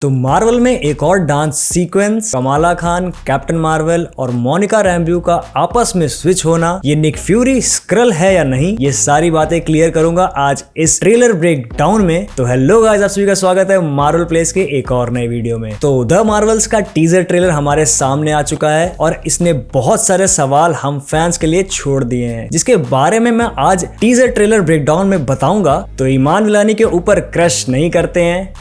तो मार्वल में एक और dance sequence, Kamala Khan, captain Marvel और मोनिका रैम्ब्यू का आपस में स्विच होना, ये निक फ्यूरी स्क्रल है या नहीं, ये सारी बातें क्लियर करूंगा आज इस ट्रेलर ब्रेक डाउन में। तो हेलो गाइस, आप सभी का स्वागत है मार्वल प्लेस के एक और नए वीडियो में। तो द मार्वल्स का टीजर ट्रेलर हमारे सामने आ चुका है और इसने बहुत सारे सवाल हम फैंस के लिए छोड़ दिए हैं, जिसके बारे में मैं आज टीजर ट्रेलर ब्रेकडाउन में बताऊंगा। तो ईमान विलानी के ऊपर क्रश नहीं करते हैं,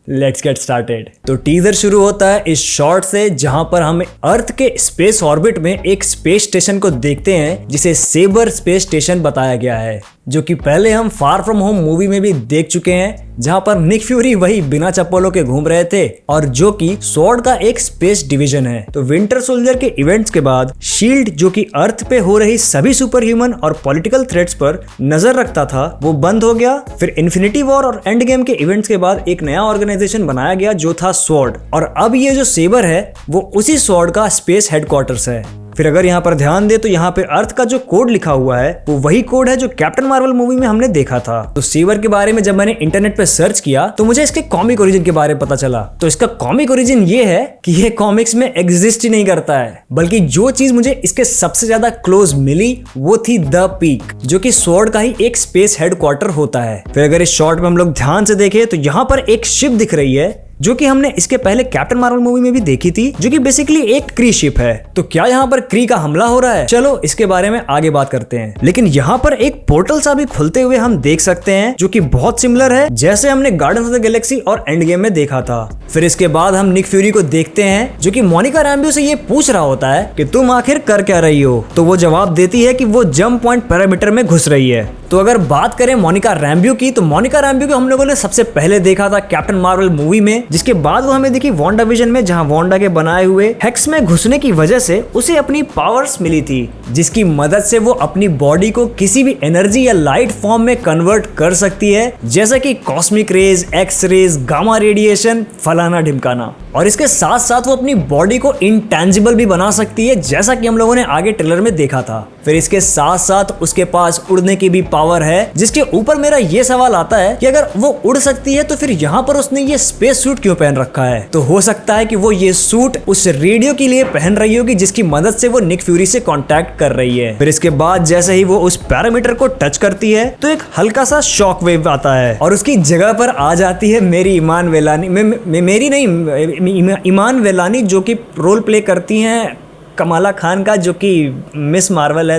लेट्स गेट स्टार्टेड। तो टीजर शुरू होता है इस शॉट से, जहां पर हम अर्थ के स्पेस ऑर्बिट में एक स्पेस स्टेशन को देखते हैं जिसे सेबर स्पेस स्टेशन बताया गया है, जो कि पहले हम फार फ्रॉम होम मूवी में भी देख चुके हैं, जहां पर निक फ्यूरी वही बिना चप्पलों के घूम रहे थे और जो कि स्वॉर्ड का एक स्पेस डिवीजन है। तो विंटर सोल्जर के इवेंट्स के बाद शील्ड, जो कि अर्थ पे हो रही सभी सुपर ह्यूमन और पॉलिटिकल थ्रेट्स पर नजर रखता था, वो बंद हो गया। फिर इन्फिनिटी वॉर और एंड गेम के इवेंट्स के बाद एक नया ऑर्गेनाइजेशन बनाया गया जो था स्वॉर्ड, और अब ये जो सेबर है वो उसी स्वॉर्ड का स्पेस हेडक्वार्टर्स है। फिर अगर यहाँ पर ध्यान दे तो यहाँ पे अर्थ का जो कोड लिखा हुआ है वो वही कोड है जो कैप्टन मार्वल मूवी में हमने देखा था। तो सेबर के बारे में जब मैंने इंटरनेट पे सर्च किया तो मुझे इसके कॉमिक ओरिजिन के बारे में पता चला। तो इसका कॉमिक ओरिजिन ये है कि ये कॉमिक्स में एग्जिस्ट ही नहीं करता है, बल्कि जो चीज मुझे इसके सबसे ज्यादा क्लोज मिली वो थी द पीक, जो कि स्वॉर्ड का ही एक स्पेस हेडक्वार्टर होता है। फिर अगर इस शॉट में हम लोग ध्यान से देखें तो यहाँ पर एक शिप दिख रही है जो कि हमने इसके पहले कैप्टन मार्वल मूवी में भी देखी थी, जो कि बेसिकली एक क्री शिप है। तो क्या यहाँ पर क्री का हमला हो रहा है? चलो इसके बारे में आगे बात करते हैं। लेकिन यहाँ पर एक पोर्टल सा भी खुलते हुए हम देख सकते हैं, जो कि बहुत सिमिलर है जैसे हमने गार्डियंस ऑफ द गैलेक्सी और एंड गेम में देखा था। फिर इसके बाद हम निक फ्यूरी को देखते हैं, जो कि मोनिका रैम्ब्यू से ये पूछ रहा होता है कि तुम आखिर कर क्या रही हो। तो वो जवाब देती है कि वो जंप पॉइंट पैरामीटर में घुस रही है। तो अगर बात करें मोनिका रैम्ब्यू की, तो मोनिका रैम्ब्यू को हम लोगों ने सबसे पहले देखा था कैप्टन मार्वल मूवी में, जिसके बाद वो हमें दिखी वांडा विजन में, जहां वांडा के बनाए हुए हेक्स में घुसने की वजह से उसे अपनी पावर्स मिली थी, जिसकी मदद से वो अपनी बॉडी को किसी भी एनर्जी या लाइट फॉर्म में कन्वर्ट कर सकती है, जैसा कि cosmic rays, X rays, gamma radiation, फलाना ढिमकाना। और इसके साथ साथ वो अपनी बॉडी को इंटेंजिबल भी बना सकती है, जैसा कि हम लोगों ने आगे ट्रेलर में देखा था। फिर इसके साथ साथ उसके पास उड़ने की भी पावर है, जिसके ऊपर मेरा ये सवाल आता है कि अगर वो उड़ सकती है तो फिर यहाँ पर उसने ये स्पेस सूट क्यों पहन रखा है? तो हो सकता है कि वो ये सूट उस रेडियो के लिए पहन रही होगी, जिसकी मदद से वो निक फ्यूरी से कांटेक्ट कर रही है। फिर इसके बाद जैसे ही वो उस पैरामीटर को टच करती है तो एक हल्का सा शॉक वेव आता है और उसकी जगह पर आ जाती है मेरी ईमान वेलानी, मेरी नहीं ईमान वेलानी, जो कि रोल प्ले करती हैं कमाला खान का, जो कि मिस मार्वल है।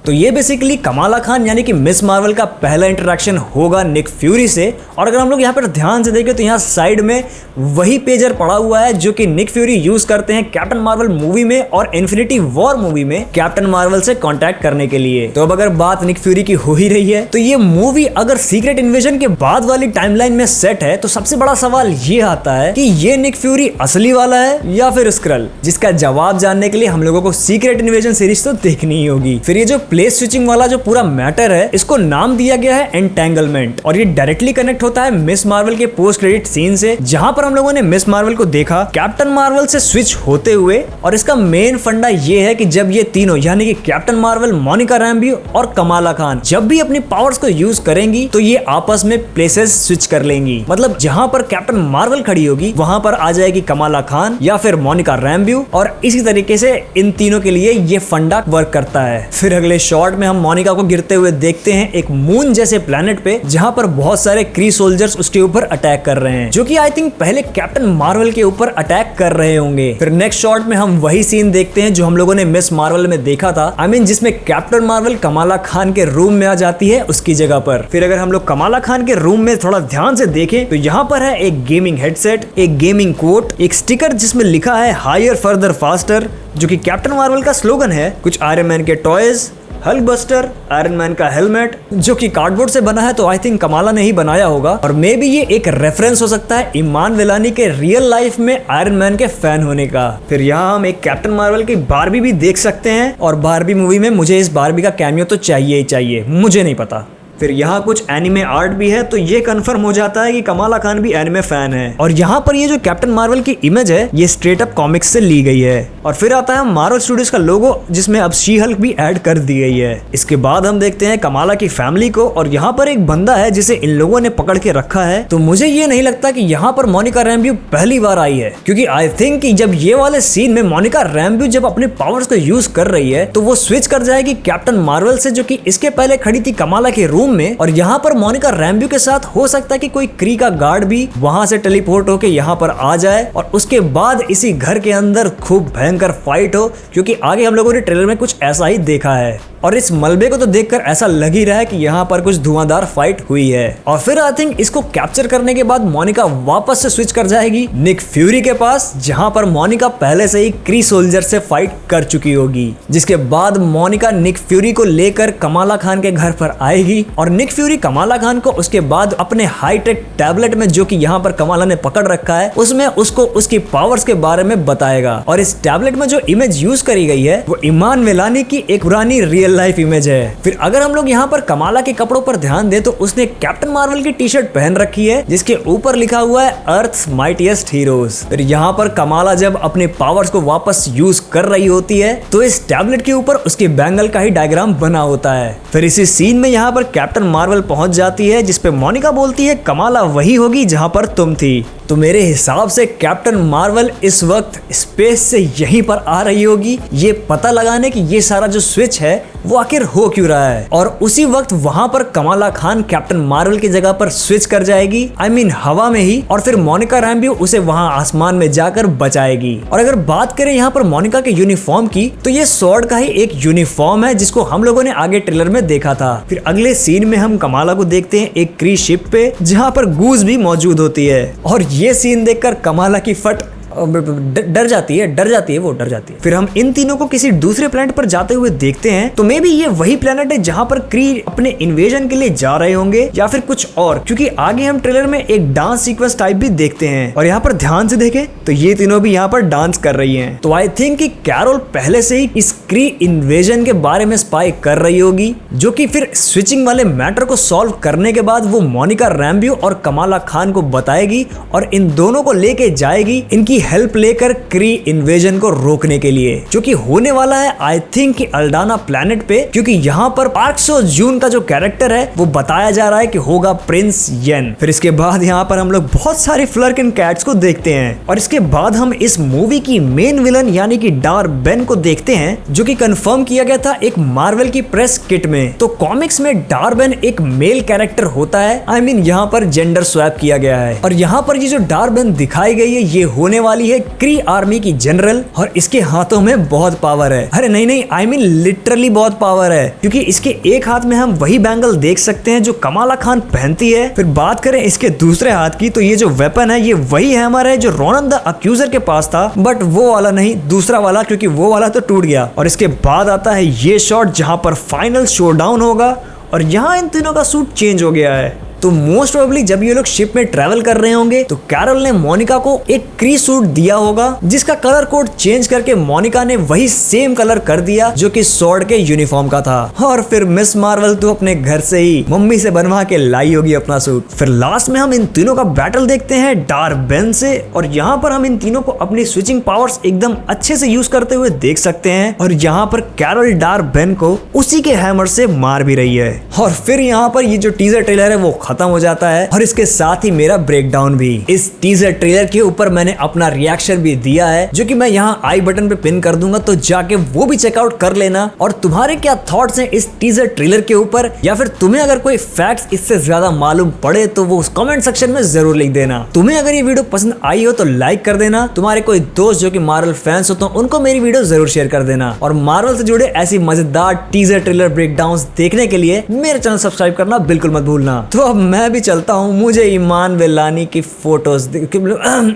तो ये बेसिकली कमाला खान यानी कि मिस मार्वल का पहला इंटरेक्शन होगा निक फ्यूरी से। और अगर हम लोग यहाँ पर ध्यान से देखें तो यहाँ साइड में वही पेजर पड़ा हुआ है जो कि निक फ्यूरी यूज करते हैं कैप्टन मार्वल मूवी में और इन्फिनिटी वॉर मूवी में कैप्टन मार्वल से कांटेक्ट करने के लिए। तो अब अगर बात निक फ्यूरी की हो ही रही है, तो ये मूवी अगर सीक्रेट इन्वेजन के बाद वाली टाइमलाइन में सेट है, तो सबसे बड़ा सवाल ये आता है कि ये निक फ्यूरी असली वाला है या फिर स्क्रल, जिसका जवाब जानने के लिए हम लोगों को सीक्रेट इन्वेजन सीरीज तो देखनी ही होगी। फिर ये जो प्लेस स्विचिंग वाला जो पूरा मैटर है, इसको नाम दिया गया है एंटेंगलमेंट, और ये डायरेक्टली कनेक्ट होता है मिस मार्वल के पोस्ट क्रेडिट सीन से, जहां पर हम लोगों ने मिस मार्वल को देखा कैप्टन मार्वल से स्विच होते हुए। और इसका मेन फंडा ये है कि जब ये तीनों यानी कि कैप्टन मार्वल, मोनिका रैम्ब्यू और कमाला खान जब भी अपनी पावर्स को यूज करेंगी तो ये आपस में प्लेसेस स्विच कर लेंगी। मतलब जहां पर कैप्टन मार्वल खड़ी होगी वहां पर आ जाएगी कमाला खान या फिर मोनिका रैम्ब्यू, और इसी तरीके से इन तीनों के लिए ये फंडा वर्क करता है। फिर अगले शॉट में हम मोनिका को गिरते हुए देखते हैं एक मून जैसे प्लेनेट पे, जहां पर बहुत सारे क्री सोल्जर्स उसके ऊपर अटैक कर रहे हैं, जो कि आई थिंक पहले कैप्टन मार्वल के ऊपर अटैक कर रहे होंगे। फिर नेक्स्ट शॉट में हम वही सीन देखते हैं जो हम लोगों ने मिस मार्वल में देखा था, जिसमें कैप्टन मार्वल कमाला खान के रूम में आ जाती है उसकी जगह पर। फिर अगर हम लोग कमाला खान के रूम में थोड़ा ध्यान से देखें तो यहाँ पर है एक गेमिंग हेडसेट, एक गेमिंग कोट, एक स्टिकर जिसमें लिखा है हायर फर्दर फास्टर, जो कि कैप्टन मार्वल का स्लोगन है, कुछ आयरन मैन के toys, Hulk buster, iron man का हेलमेट जो कि कार्डबोर्ड से बना है, तो आई थिंक कमाला ने ही बनाया होगा, और मे बी ये एक रेफरेंस हो सकता है ईमान विलानी के रियल लाइफ में आयरन मैन के फैन होने का। फिर यहाँ हम एक कैप्टन मार्वल की बारबी भी देख सकते हैं, और बारबी मूवी में मुझे इस बारबी का कैमियो तो चाहिए ही चाहिए, मुझे नहीं पता। फिर यहाँ कुछ एनिमे आर्ट भी है, तो ये कंफर्म हो जाता है कि कमाला खान भी एनिमे फैन है। और यहाँ पर ये जो कैप्टन मार्वल की इमेज है ये स्ट्रेट अप कॉमिक्स से ली गई है। और फिर आता है मार्वल स्टूडियोज का लोगो जिसमें अब शी हल्क भी ऐड कर दी गई है। इसके बाद हम देखते हैं कमाला की फैमिली को और यहाँ पर एक बंदा है जिसे इन लोगों ने पकड़ के रखा है। तो मुझे ये नहीं लगता कि यहाँ पर मोनिका रैम्ब्यू पहली बार आई है, क्योंकि आई थिंक कि जब ये वाले सीन में मोनिका रैम्ब्यू जब अपने पावर्स को यूज कर रही है तो वो स्विच कर जाएगी कैप्टन मार्वल से, जो कि इसके पहले खड़ी थी कमाला के रूम में। और यहाँ पर मोनिका रैम्ब्यू के साथ हो सकता है कि कोई क्री का गार्ड भी वहां से टेलीपोर्ट होके यहाँ पर आ जाए और उसके बाद इसी घर के अंदर खूब भयंकर फाइट हो, क्योंकि आगे हम लोगों ने ट्रेलर में कुछ ऐसा ही देखा है। और इस मलबे को तो देखकर ऐसा लग ही रहा है कि यहाँ पर कुछ धुआंधार फाइट हुई है। और फिर आई थिंक इसको कैप्चर करने के बाद मोनिका वापस से स्विच कर जाएगी निक फ्यूरी के पास, जहां पर मोनिका पहले से ही क्री सोल्जर से फाइट कर चुकी होगी। जिसके बाद मोनिका निक फ्यूरी को लेकर कमाला खान के घर पर आएगी और निक फ्यूरी कमाला खान को उसके बाद अपने हाईटेक टैबलेट में, जो कि यहाँ पर कमाला ने पकड़ रखा है, उसमें उसको उसकी पावर्स के बारे में बताएगा। और इस टैबलेट में जो इमेज यूज करी गई है वो इमान वेलानी की एक पुरानी रियल लाइफ इमेज है। फिर अगर हम लोग यहाँ पर कमाला के कपड़ों पर ध्यान दें तो उसने कैप्टन मार्वल की टी शर्ट पहन रखी है जिसके ऊपर लिखा हुआ है अर्थ्स माइटिएस्ट हीरोज। फिर यहाँ पर कमाला जब अपने पावर्स को वापस यूज कर रही होती है तो इस टैबलेट के ऊपर उसके बैंगल का ही डायग्राम बना होता है। फिर इसी सीन में यहाँ पर कैप्टन मार्वल पहुंच जाती है, जिसपे मोनिका बोलती है कमाला वही होगी जहां पर तुम थी। तो मेरे हिसाब से कैप्टन मार्वल इस वक्त स्पेस से यहीं पर आ रही होगी, ये पता लगाने की ये सारा जो स्विच है वो आखिर हो क्यों रहा है। और उसी वक्त वहां पर कमाला खान कैप्टन मार्वल की जगह पर स्विच कर जाएगी, आई मीन हवा में ही, और फिर मोनिका रैम्ब्यू उसे वहां आसमान में जाकर बचाएगी। और अगर बात करें यहाँ पर मोनिका के यूनिफॉर्म की तो ये स्वॉर्ड का ही एक यूनिफॉर्म है जिसको हम लोगों ने आगे ट्रेलर में देखा था। फिर अगले सीन में हम कमाला को देखते हैं एक क्री शिप पे जहाँ पर गूज भी मौजूद होती है। और ये सीन देखकर कमाला की फट डर जाती है। फिर हम इन तीनों को किसी दूसरे प्लेनेट पर जाते हुए देखते हैं, तो मे बी ये वही प्लेनेट है जहां पर क्री अपने इन्वेजन के लिए जा रहे होंगे या फिर कुछ और, क्योंकि आगे हम ट्रेलर में एक डांस सीक्वेंस टाइप भी देखते हैं। और यहाँ पर ध्यान से देखें तो ये तीनों भी यहाँ पर डांस कर रही हैं। तो आई थिंक कि कैरोल पहले से ही इस क्री इन्वेजन के बारे में स्पाई कर रही होगी, जो कि फिर स्विचिंग वाले मैटर को सॉल्व करने के बाद वो मोनिका रैम्ब्यू और कमाला खान को बताएगी और इन दोनों को लेके जाएगी इनकी हेल्प लेकर क्री इन्वेजन को रोकने के लिए, जो कि होने वाला है आई थिंक कि अल्डाना प्लैनेट पे, क्योंकि यहाँ पर पार्क सो जून का जो कैरेक्टर है वो बताया जा रहा है कि होगा प्रिंस येन। फिर इसके बाद यहाँ पर हम लोग बहुत सारे फ्लर्क एंड कैट्स को देखते हैं और इसके बाद हम इस मूवी की मेन विलन यानी कि डार बेन को देखते हैं, जो कि कंफर्म किया गया था एक मार्वल की प्रेस किट में। तो कॉमिक्स में डार बेन एक मेल कैरेक्टर होता है, आई मीन यहाँ पर जेंडर स्वैप किया गया है। और यहाँ पर ये जो डार बेन दिखाई गई है ये होने वाली है क्री आर्मी की जनरल और इसके हाथों में बहुत पावर है। अरे नहीं, आई मीन लिटरली बहुत पावर है, क्योंकि इसके एक हाथ में हम वही बैंगल देख सकते हैं जो कमाला खान पहनती है। फिर बात करें इसके दूसरे हाथ की तो ये जो वेपन है ये वही है हमारे जो रोनन द अक्यूजर के पास था, बट वो वाला नहीं, दूसरा वाला, क्योंकि वो वाला तो टूट गया। और इसके बाद आता है ये शॉट जहां पर फाइनल शोडाउन होगा और यहाँ इन तीनों का सूट चेंज हो गया है। तो मोस्ट प्रोबेबली जब ये लोग शिप में ट्रैवल कर रहे होंगे तो कैरल ने मोनिका को एक क्री सूट दिया होगा जिसका कलर कोड चेंज करके मोनिका ने वही सेम कलर कर दिया जो कि स्वॉर्ड के यूनिफॉर्म का था। और फिर मिस मार्वल तो अपने घर से ही मम्मी से बनवा के लाई होगी अपना सूट। फिर लास्ट में हम इन तीनों का बैटल देखते हैं डार बेन से, और यहाँ पर हम इन तीनों को अपनी स्विचिंग पावर्स एकदम अच्छे से यूज करते हुए देख सकते हैं। और यहाँ पर कैरल डार बेन को उसी के हैमर से मार भी रही है। और फिर यहाँ पर ये जो टीजर ट्रेलर है वो खत्म हो जाता है और इसके साथ ही मेरा ब्रेकडाउन भी। इस टीजर ट्रेलर के ऊपर मैंने अपना रिएक्शन भी दिया है जो कि मैं यहाँ आई बटन पे पिन कर दूंगा, तो जाके वो भी चेकआउट कर लेना। और तुम्हारे क्या थॉट्स हैं इस टीजर ट्रेलर के ऊपर, या फिर तुम्हें अगर कोई फैक्ट्स इससे ज्यादा मालूम पड़े तो वो कमेंट सेक्शन में जरूर लिख देना। तुम्हें अगर ये वीडियो पसंद आई हो तो लाइक कर देना। तुम्हारे कोई दोस्त जो कि मार्वल फैंस हो तो उनको मेरी वीडियो जरूर शेयर कर देना। और मार्वल से जुड़े ऐसी मजेदार टीजर ट्रेलर ब्रेकडाउन्स देखने के लिए मेरे चैनल सब्सक्राइब करना बिल्कुल मत भूलना। तो अब मैं भी चलता हूँ, मुझे इमान वेलानी की फोटोज